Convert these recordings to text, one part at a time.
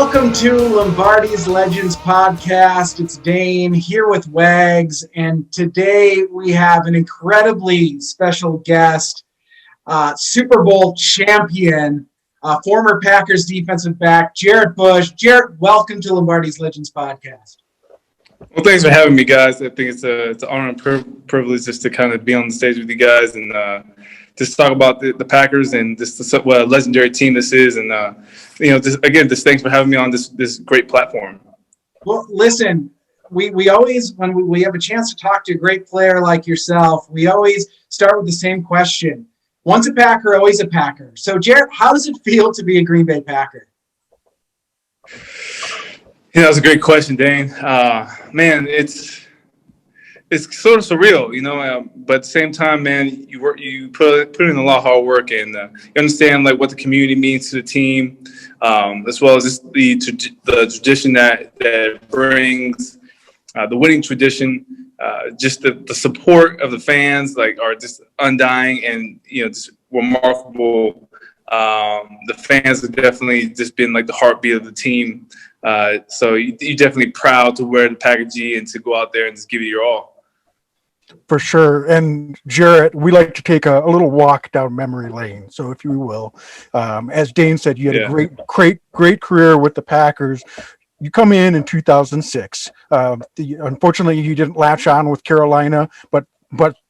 Welcome to Lombardi's Legends podcast. It's Dane here with Wags, and today we have an incredibly special guest, Super Bowl champion, former Packers defensive back, Jarret Bush. Jarret, welcome to Lombardi's Legends podcast. Well, thanks for having me, guys. I think it's an honor and privilege just to kind of be on the stage with you guys and just talk about the Packers and just what a legendary team this is. And, just thanks for having me on this great platform. Well, listen, we always, when we have a chance to talk to a great player like yourself, we always start with the same question. Once a Packer, always a Packer. So, Jarret, how does it feel to be a Green Bay Packer? Yeah, that's a great question, Dane. Man, it's sort of surreal, but at the same time, man, you put in a lot of hard work, and you understand like what the community means to the team, as well as just the tradition that brings, the winning tradition, just the support of the fans are just undying and just remarkable. The fans have definitely just been like the heartbeat of the team. So you're definitely proud to wear the Packer G and to go out there and just give it your all. For sure. And Jarret, we like to take a little walk down memory lane. So if you will, as Dane said, you had a great career with the Packers. You come in 2006. Unfortunately, you didn't latch on with Carolina, but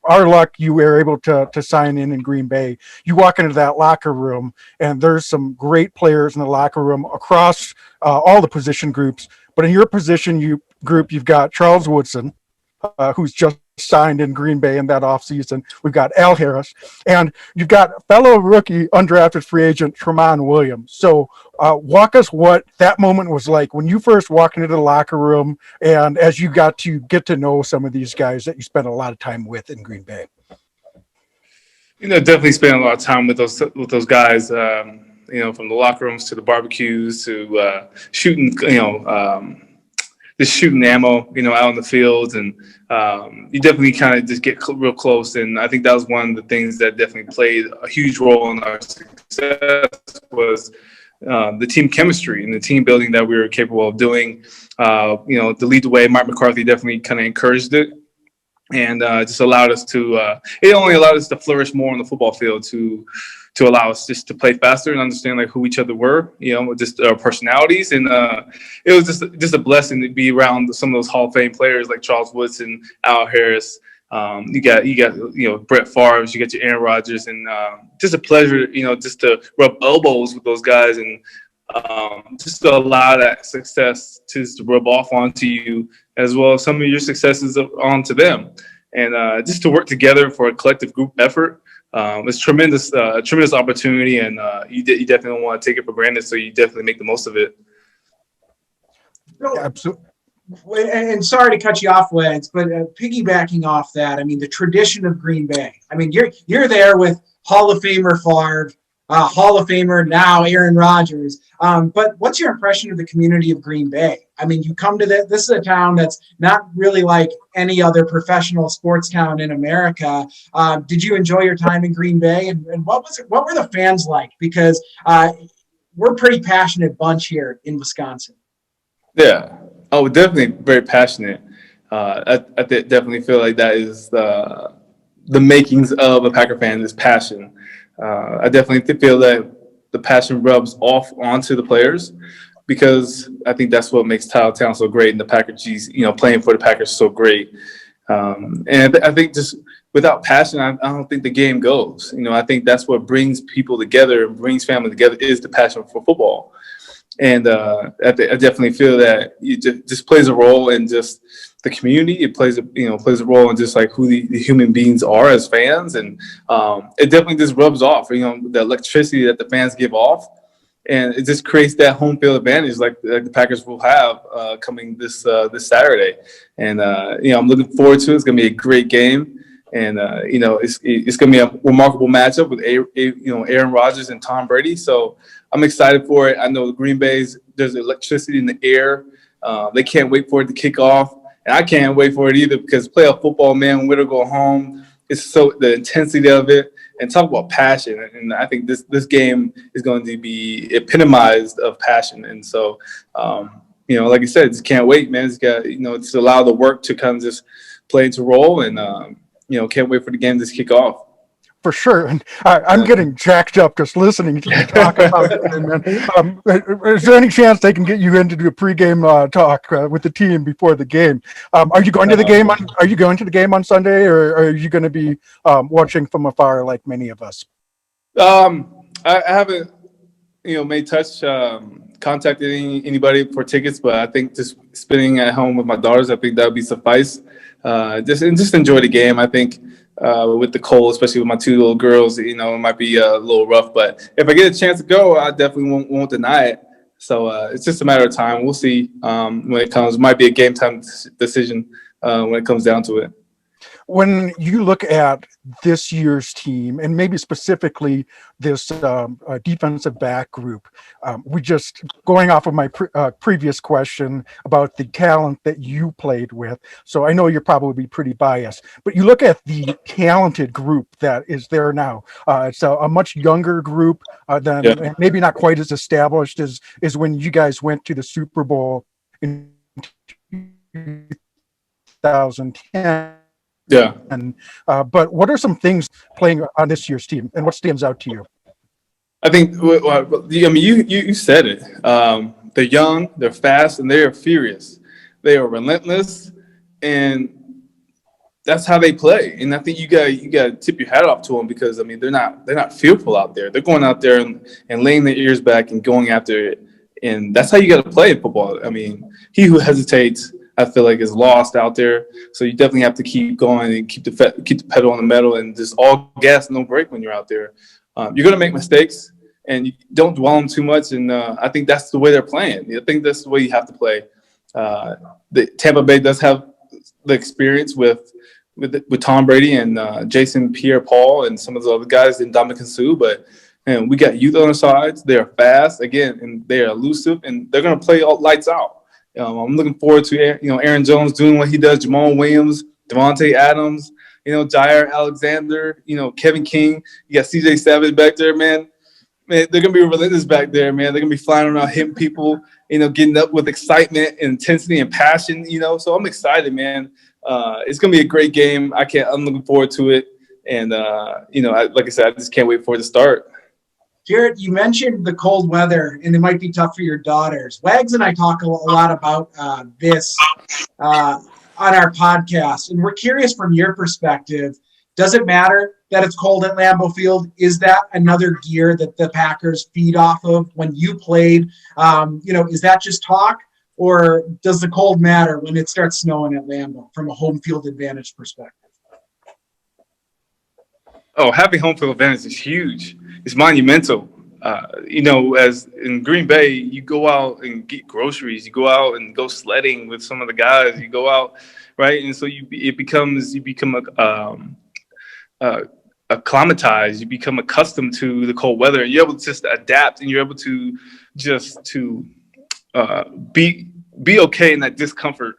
our luck, you were able to sign in Green Bay. You walk into that locker room, and there's some great players in the locker room across all the position groups. But in your position group, you've got Charles Woodson, who's just signed in Green Bay in that offseason. We've got Al Harris, and you've got fellow rookie undrafted free agent Tramon Williams. So walk us what that moment was like when you first walked into the locker room and as you got to get to know some of these guys that you spent a lot of time with in Green Bay. Definitely spent a lot of time with those guys, from the locker rooms to the barbecues to shooting, just shooting ammo, out in the fields, and you definitely kind of just get real close. And I think that was one of the things that definitely played a huge role in our success was the team chemistry and the team building that we were capable of doing. To lead the way, Mike McCarthy definitely kind of encouraged it, and just allowed us to. It only allowed us to flourish more on the football field to allow us just to play faster and understand who each other were, just our personalities. And it was just a blessing to be around some of those Hall of Fame players like Charles Woodson, Al Harris. You got Brett Favre, you got your Aaron Rodgers, and just a pleasure, just to rub elbows with those guys and just to allow that success to rub off onto you, as well as some of your successes onto them, and just to work together for a collective group effort. It's tremendous opportunity, and you definitely don't want to take it for granted. So you definitely make the most of it. Absolutely. And sorry to cut you off, Wags, but piggybacking off that, I mean, the tradition of Green Bay. I mean, you're there with Hall of Famer Favre, Hall of Famer now Aaron Rodgers. But what's your impression of the community of Green Bay? I mean, you come to this is a town that's not really like any other professional sports town in America. Did you enjoy your time in Green Bay? And what were the fans like? Because we're a pretty passionate bunch here in Wisconsin. Yeah. Oh, definitely very passionate. I definitely feel like that is the makings of a Packer fan is passion. I definitely feel that the passion rubs off onto the players, because I think that's what makes Titletown so great, and the Packer G's, playing for the Packers so great. And I think just without passion, I don't think the game goes. I think that's what brings people together and brings family together is the passion for football. And I definitely feel that it just plays a role in just the community. It plays a role in just who the human beings are as fans, and it definitely just rubs off. The electricity that the fans give off, and it just creates that home field advantage like the Packers will have coming this Saturday. And I'm looking forward to it. It's gonna be a great game. And it's going to be a remarkable matchup with Aaron Rodgers and Tom Brady. So I'm excited for it. I know the Green Bay's there's electricity in the air. They can't wait for it to kick off, and I can't wait for it either, because playoff football, man, win or go home, it's so the intensity of it. and talk about passion. And I think this game is going to be epitomized of passion. And so, like I said, just can't wait, man. It's got, it's allow the work to kind of just play into role, and can't wait for the game to kick off. For sure. And I'm getting jacked up just listening to you talk about it, man. Is there any chance they can get you in to do a pregame talk with the team before the game? Are you going to the game? Are you going to the game on Sunday, or are you going to be watching from afar like many of us? I haven't, made contacted anybody for tickets, but I think just spending at home with my daughters, I think that would be suffice. Just enjoy the game. I think. With the cold, especially with my two little girls, it might be a little rough. But if I get a chance to go, I definitely won't deny it. So it's just a matter of time. We'll see when it comes. It might be a game time decision when it comes down to it. When you look at this year's team, and maybe specifically this defensive back group, we just going off of my previous question about the talent that you played with. So I know you're probably pretty biased, but you look at the talented group that is there now. It's a much younger group than maybe not quite as established as when you guys went to the Super Bowl in 2010. Yeah. And but what are some things playing on this year's team, and what stands out to you? I think, you said it. They're young, they're fast, and they are furious. They are relentless, and that's how they play. And I think you got to tip your hat off to them, because they're not fearful out there. They're going out there and laying their ears back and going after it, and that's how you got to play in football. He who hesitates, I feel like, is lost out there. So you definitely have to keep going and keep the pedal on the metal, and just all gas, no brake when you're out there. You're going to make mistakes, and you don't dwell on them too much. And I think that's the way they're playing. I think that's the way you have to play. The Tampa Bay does have the experience with Tom Brady and Jason Pierre-Paul and some of the other guys in Ndamukong Suh, but we got youth on the sides. They are fast again, and they are elusive, and they're going to play all lights out. I'm looking forward to Aaron Jones doing what he does, Jamal Williams, Devontae Adams, Jair Alexander, Kevin King. You got C.J. Savage back there, man. Man, they're gonna be relentless back there, man. They're gonna be flying around, hitting people, getting up with excitement and intensity and passion. So I'm excited, man. It's gonna be a great game. I'm looking forward to it, and like I said, I just can't wait for it to start. Jarret, you mentioned the cold weather, and it might be tough for your daughters. Wags and I talk a lot about this on our podcast, and we're curious from your perspective, does it matter that it's cold at Lambeau Field? Is that another gear that the Packers feed off of when you played? Is that just talk, or does the cold matter when it starts snowing at Lambeau from a home field advantage perspective? Oh, having home field advantage is huge. It's monumental. As in Green Bay, you go out and get groceries. You go out and go sledding with some of the guys. You go out, right? And so you become acclimatized. You become accustomed to the cold weather, and you're able to just adapt, and you're able to just be okay in that discomfort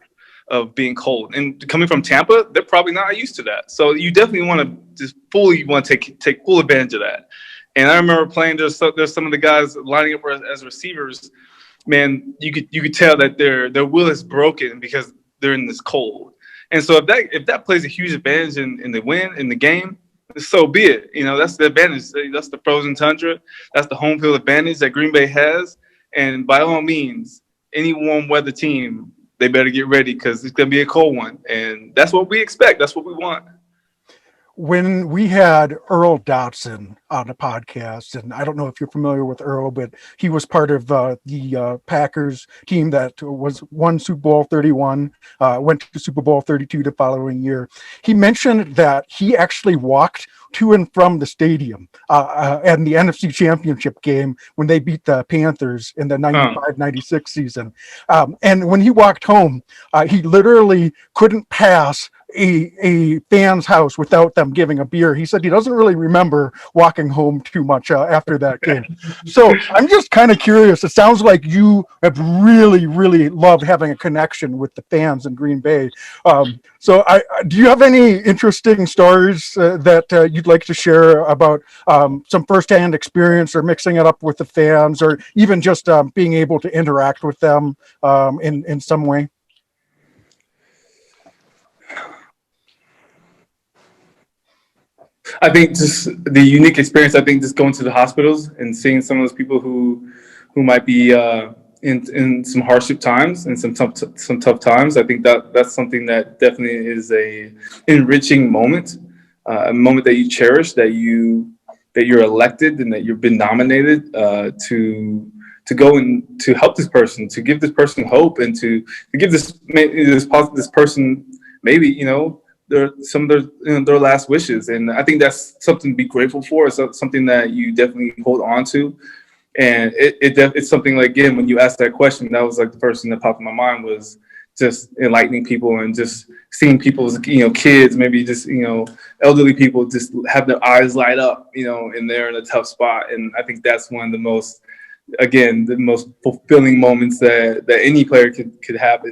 of being cold. And coming from Tampa, they're probably not used to that. So you definitely want to take full advantage of that. And I remember playing. There's some of the guys lining up as receivers. Man, you could tell that their will is broken because they're in this cold. And so if that plays a huge advantage in the win in the game, so be it. That's the advantage. That's the frozen tundra. That's the home field advantage that Green Bay has. And by all means, any warm weather team, they better get ready, because it's going to be a cold one. And that's what we expect. That's what we want. When we had Earl Dotson on the podcast, and I don't know if you're familiar with Earl, but he was part of the Packers team that won Super Bowl 31, went to Super Bowl 32 the following year. He mentioned that he actually walked to and from the stadium and the NFC Championship game when they beat the Panthers in the 95-96 season. And when he walked home, he literally couldn't pass a fan's house without them giving a beer. He said he doesn't really remember walking home too much after that game. So I'm just kind of curious. It sounds like you have really, really loved having a connection with the fans in Green Bay. So do you have any interesting stories that you'd like to share about some firsthand experience or mixing it up with the fans, or even just being able to interact with them in some way? I think just the unique experience. I think just going to the hospitals and seeing some of those people who might be in some hardship times and some tough times. I think that's something that definitely is a enriching moment, a moment that you cherish, that you're elected and that you've been nominated to go and to help this person, to give this person hope, and to give this person maybe some of their last wishes. And I think that's something to be grateful for. It's something that you definitely hold on to. And it's something like, again, when you asked that question, that was like the first thing that popped in my mind was just enlightening people and just seeing people's, kids, maybe just, elderly people just have their eyes light up, and they're in a tough spot. And I think that's one of the most fulfilling moments that any player could have,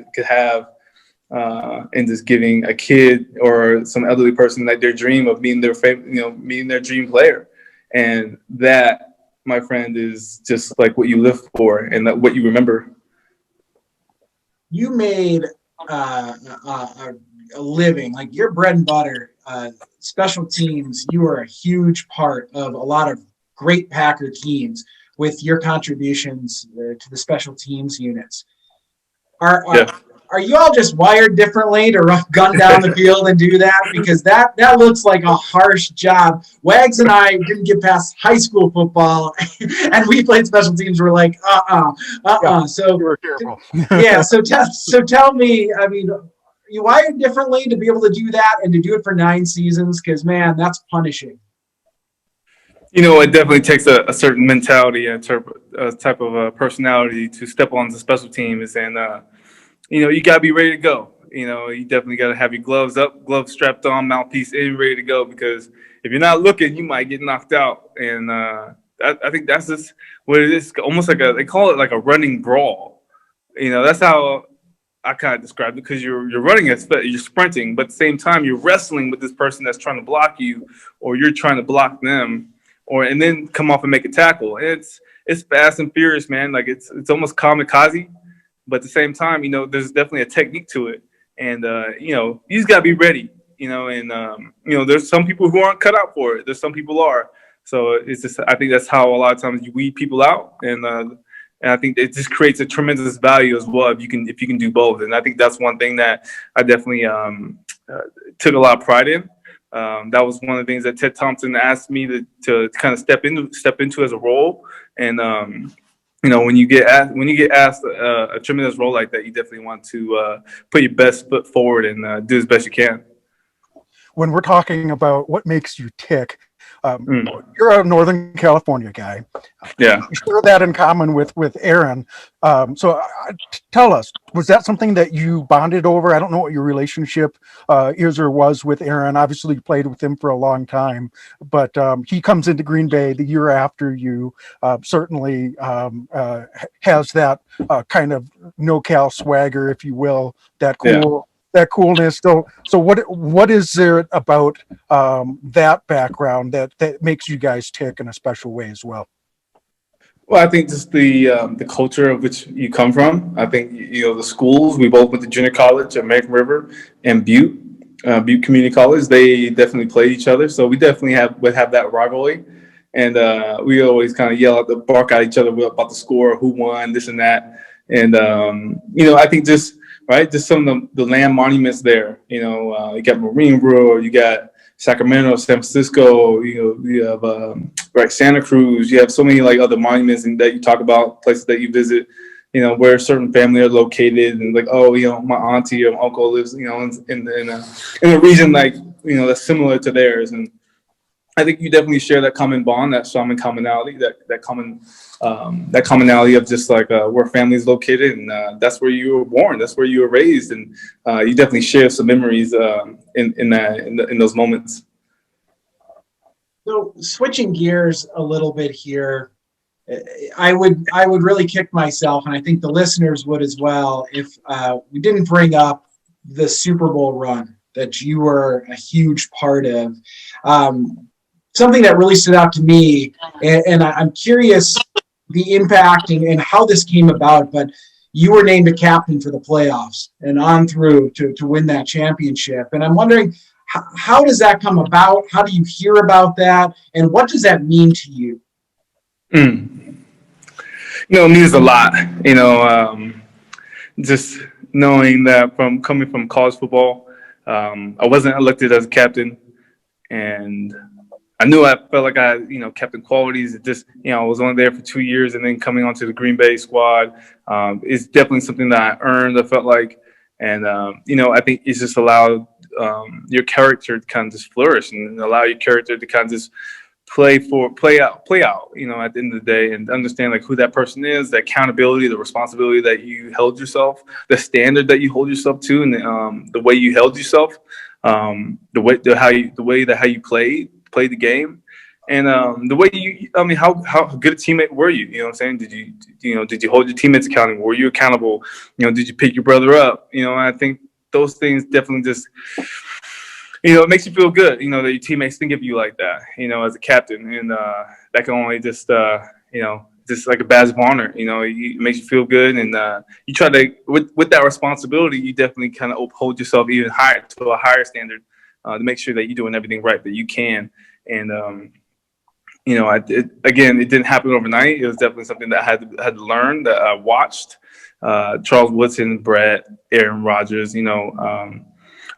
and just giving a kid or some elderly person like their dream of being meeting their dream player. And that, my friend, is just like what you live for and what you remember. You made a living, like your bread and butter, special teams. You are a huge part of a lot of great Packer teams with your contributions to the special teams units. Are you all just wired differently to gun down the field and do that? Because that looks like a harsh job. Wags and I didn't get past high school football, and we played special teams. We're like, Yeah, So you were careful. yeah. So tell me, I mean, you wired differently to be able to do that and to do it for 9 seasons? Because man, that's punishing. It definitely takes a certain mentality and a type of personality to step on the special teams, and you got to be ready to go. You definitely got to have your gloves strapped on, mouthpiece in, ready to go, because if you're not looking, you might get knocked out. And I think that's just what it is. Almost like they call it like a running brawl. That's how I kind of describe it, because you're running, you're sprinting, but at the same time, you're wrestling with this person that's trying to block you, or you're trying to block them, and then come off and make a tackle. And it's fast and furious, man. Like it's almost kamikaze. But at the same time, there's definitely a technique to it. And, you just got to be ready, and, there's some people who aren't cut out for it. There's some people are. So it's just, I think that's how a lot of times you weed people out. And I think it just creates a tremendous value as well if you can do both. And I think that's one thing that I definitely took a lot of pride in. That was one of the things that Ted Thompson asked me to kind of step into as a role. And, when you get asked a tremendous role like that, you definitely want to put your best foot forward and do as best you can. When we're talking about what makes you tick, you're a Northern California guy. Yeah. You share that in common with Aaron. So tell us, was that something that you bonded over? I don't know what your relationship is or was with Aaron. Obviously, you played with him for a long time, but he comes into Green Bay the year after you. Certainly has that kind of no-cal swagger, if you will, that cool. Yeah. That coolness. So what is there about that background that makes you guys tick in a special way as well? Well, I think just the culture of which you come from. I think the schools. We both went to junior college, American River and Butte Community College. They definitely played each other, so we definitely would have that rivalry, and we always kind of bark at each other about the score, who won, this and that, and I think just some of the land monuments there. You got Marine Brewer, you got Sacramento, San Francisco. You have Santa Cruz. You have so many other monuments that you talk about, places that you visit. Where a certain family are located, and my auntie or uncle lives in a region that's similar to theirs. And I think you definitely share that common bond, that shaman commonality, that commonality of just like where family is located, and that's where you were born, that's where you were raised, and you definitely share some memories in those moments. So switching gears a little bit here, I would really kick myself, and I think the listeners would as well, if we didn't bring up the Super Bowl run that you were a huge part of. Something that really stood out to me, and I'm curious the impact and how this came about, but you were named a captain for the playoffs and on through to win that championship. And I'm wondering, how does that come about? How do you hear about that? And what does that mean to you? It means a lot, just knowing that coming from college football, I wasn't elected as a captain, and I knew I felt like I had, captain qualities. It just, I was only there for 2 years, and then coming onto the Green Bay squad is definitely something that I earned, I felt like. And, I think it's just allowed your character to kind of just flourish and allow your character to kind of just play out, at the end of the day, and understand like who that person is, the accountability, the responsibility that you held yourself, the standard that you hold yourself to, and the way you held yourself, the way how you played the game, and the way how good a teammate were you? You know what I'm saying? Did you hold your teammates accountable? Were you accountable? Did you pick your brother up? I think those things definitely just, it makes you feel good, that your teammates think of you like that, as a captain, and that can only just, just like a badge of honor, it makes you feel good, and you try to, with that responsibility, you definitely kind of uphold yourself even higher to a higher standard to make sure that you're doing everything right that you can. And it didn't happen overnight. It was definitely something that I had to learn. That I watched Charles Woodson, Brett, Aaron Rodgers,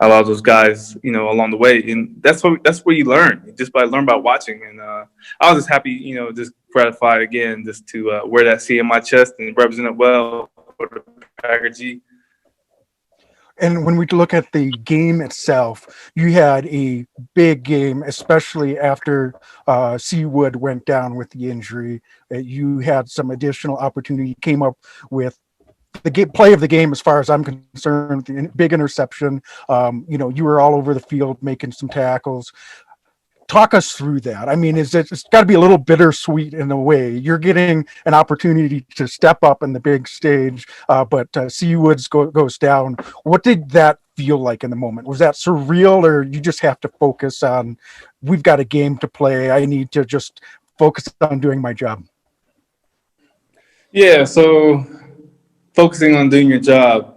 a lot of those guys, along the way, and that's where you learn, just by watching. And I was just happy, just gratified again, just to wear that C in my chest and represent it well for the Packer G. And when we look at the game itself, you had a big game, especially after Seawood went down with the injury. You had some additional opportunity, came up with the play of the game, as far as I'm concerned, the big interception. You were all over the field making some tackles. Talk us through that. I mean, it's got to be a little bittersweet in a way. You're getting an opportunity to step up in the big stage, but Seawoods goes down. What did that feel like in the moment? Was that surreal, or you just have to focus on, we've got a game to play, I need to just focus on doing my job? Yeah, so focusing on doing your job.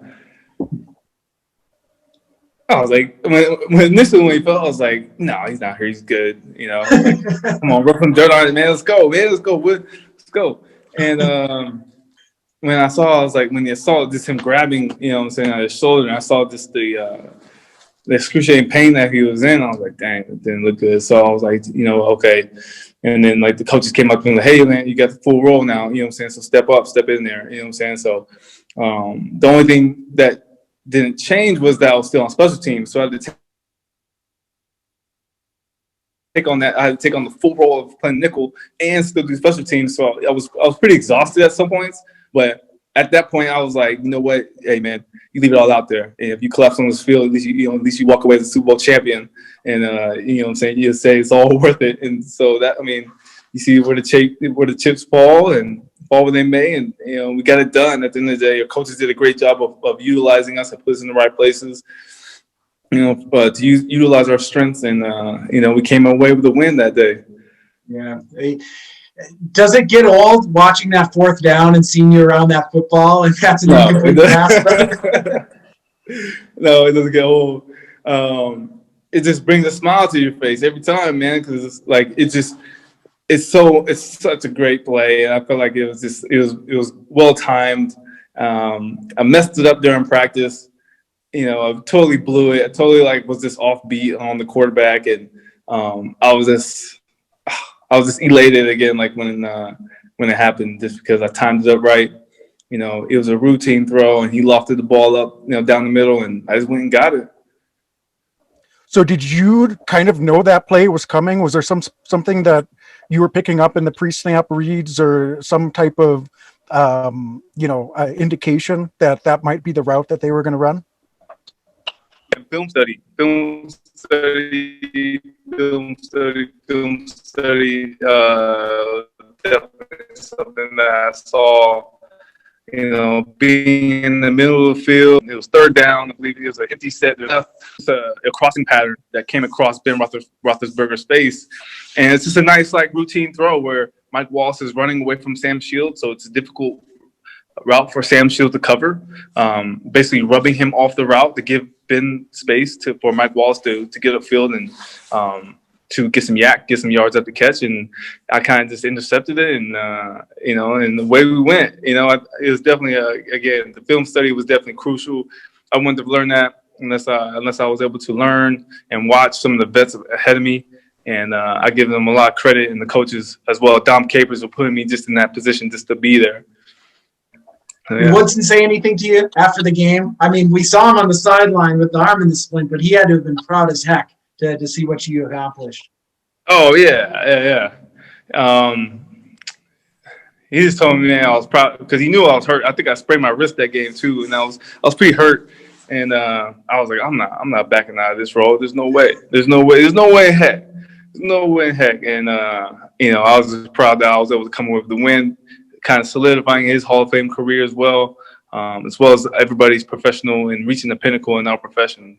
I was like, initially when he fell, I was like, no, he's not here. He's good. Like, come on, rub some dirt on it, man. Let's go, man. Let's go. And when I was like, when I saw just him grabbing, on his shoulder, and I saw just the excruciating pain that he was in, I was like, dang, it didn't look good. So I was like, okay. And then like the coaches came up to me like, hey, man, you got the full role now. So step up, step in there. So the only thing that didn't change was that I was still on special teams. So I had to take on that. I had to take on the full role of playing nickel and still do special teams. So I was pretty exhausted at some points. But at that point, I was like, you know what? Hey, man, you leave it all out there. And if you collapse on this field, at least you walk away as a Super Bowl champion. And you say it's all worth it. And so that, you see where the chips fall and fall where they may, and we got it done. At the end of the day, our coaches did a great job of utilizing us and put us in the right places, to utilize our strengths, and we came away with a win that day. Yeah. Does it get old watching that fourth down and seeing you around that football? If that's an incomplete pass. No, it doesn't get old. It just brings a smile to your face every time, man, because it's like it's such a great play, and I feel like it was well timed. I messed it up during practice. I totally blew it. I totally was just offbeat on the quarterback, and I was just elated again, like when it happened, just because I timed it up right. It was a routine throw, and he lofted the ball up, down the middle, and I just went and got it. So did you kind of know that play was coming? Was there something that you were picking up in the pre-snap reads or some type of indication that that might be the route that they were going to run? Film study, film study, film study, film study. Definitely something that I saw. Being in the middle of the field, it was third down. I believe it was an empty set. It's a crossing pattern that came across Ben Roethlisberger's face, and it's just a nice routine throw where Mike Wallace is running away from Sam Shields, so it's a difficult route for Sam Shields to cover. Basically, rubbing him off the route to give Ben space for Mike Wallace to get upfield and to get some yards up the catch, and I kind of just intercepted it, and and the way we went, it was definitely again, the film study was definitely crucial. I wanted to learn that unless I was able to learn and watch some of the vets ahead of me, and I give them a lot of credit, and the coaches as well. Dom Capers for putting me just in that position just to be there. Yeah. Woodson say anything to you after the game? I mean, we saw him on the sideline with the arm in the splint, but he had to have been proud as heck to see what you accomplished. Oh yeah. He just told me, man, I was proud because he knew I was hurt. I think I sprained my wrist that game too, and I was pretty hurt. And I was like, I'm not backing out of this role. There's no way in heck. And I was just proud that I was able to come away with the win, kind of solidifying his Hall of Fame career as well as everybody's professional and reaching the pinnacle in our profession.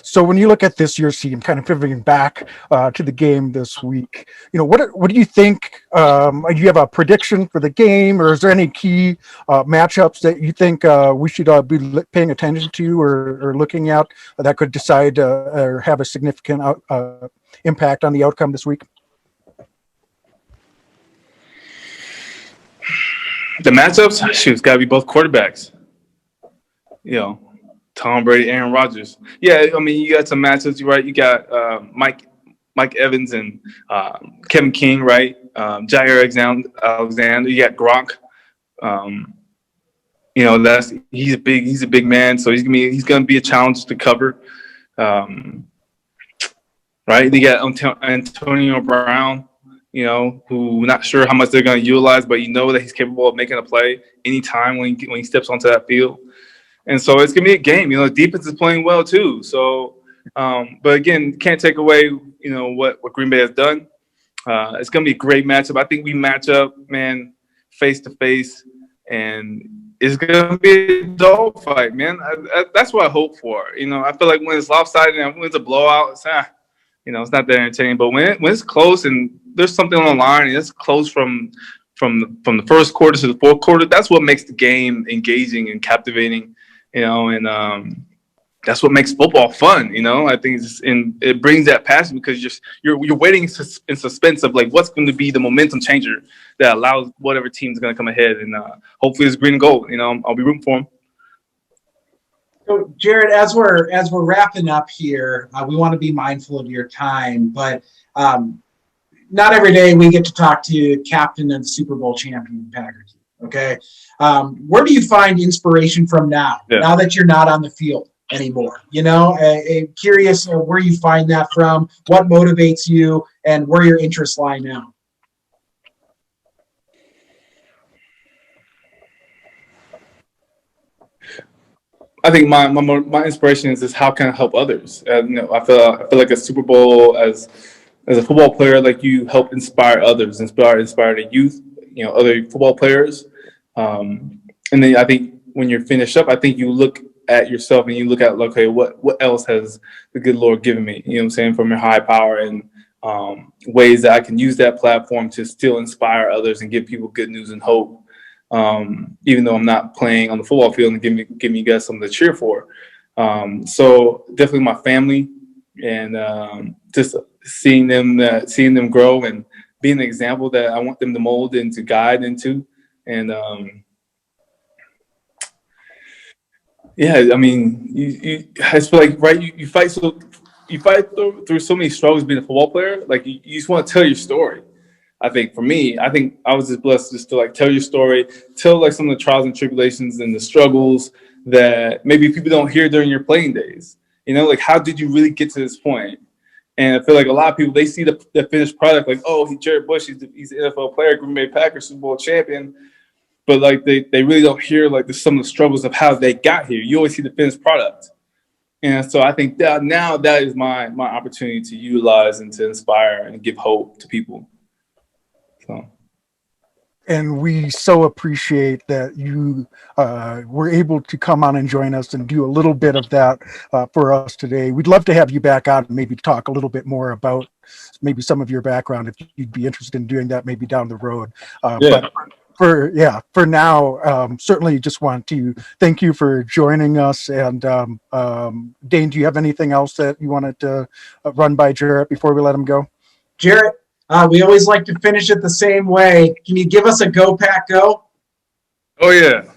So when you look at this year's team, kind of pivoting back to the game this week, what do you think? Do you have a prediction for the game, or is there any key matchups that you think we should be paying attention to or looking at that could decide or have a significant impact on the outcome this week? The matchups, it's got to be both quarterbacks. Tom Brady, Aaron Rodgers. Yeah, I mean, you got some matchups, right? You got Mike Evans and Kevin King, right? Jair Alexander. You got Gronk. He's a big man, so he's gonna be a challenge to cover. Right? You got Antonio Brown. Who not sure how much they're going to utilize, but that he's capable of making a play anytime when he steps onto that field. And so it's going to be a game. The defense is playing well too. So, but again, can't take away, what Green Bay has done. It's going to be a great matchup. I think we match up, man, face to face, and it's going to be a dogfight, man. That's what I hope for. I feel like when it's lopsided and when it's a blowout, it's not that entertaining. But when it's close and there's something on the line and it's close from the first quarter to the fourth quarter, that's what makes the game engaging and captivating. And that's what makes football fun. I think it brings that passion because you're waiting in suspense of what's going to be the momentum changer that allows whatever team's going to come ahead, and hopefully it's green and gold. I'll be rooting for them. So, Jarret, as we're wrapping up here, we want to be mindful of your time, but not every day we get to talk to captain of the Super Bowl champion Packer team. Okay, where do you find inspiration from now? Yeah. Now that you're not on the field anymore, curious where you find that from, what motivates you, and where your interests lie now. I think my inspiration is how can I help others? I feel like a Super Bowl as a football player, you help inspire others, inspire the youth, other football players. And then I think when you're finished up, I think you look at yourself and you look at, okay, what else has the good Lord given me? You know what I'm saying? From your high power and ways that I can use that platform to still inspire others and give people good news and hope. Even though I'm not playing on the football field and giving you guys something to cheer for. So definitely my family and just seeing them grow and being the example that I want them to mold and to guide into. And I mean, I just feel like, right, you fight through so many struggles being a football player. You just want to tell your story. I think for me, I was just blessed just to tell your story, tell some of the trials and tribulations and the struggles that maybe people don't hear during your playing days. Like, how did you really get to this point? And I feel like a lot of people, they see the finished product, like, oh, he's Jarret Bush, he's an NFL player, Green Bay Packers Super Bowl champion. But like they really don't hear like some of the struggles of how they got here. You always see the finished product. And so I think that now that is my opportunity to utilize and to inspire and give hope to people. So. And we so appreciate that you were able to come on and join us and do a little bit of that for us today. We'd love to have you back on and maybe talk a little bit more about maybe some of your background if you'd be interested in doing that maybe down the road. But for now, certainly just want to thank you for joining us. And Dane, do you have anything else that you wanted to run by Jarret before we let him go? Jarret, we always like to finish it the same way. Can you give us a Go Pack Go? Oh, yeah.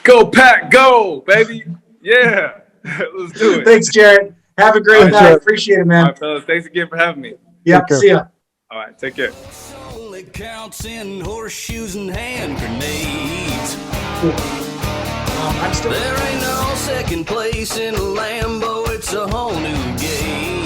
Go Pack Go, baby. Yeah. Let's do it. Thanks, Jarret. Have a great night. Appreciate it, man. All right, fellas. Thanks again for having me. Yep. See ya. All right. Take care. Only counts in horseshoes and hand grenades. I'm still. There ain't no second place in a Lambo. It's a whole new game.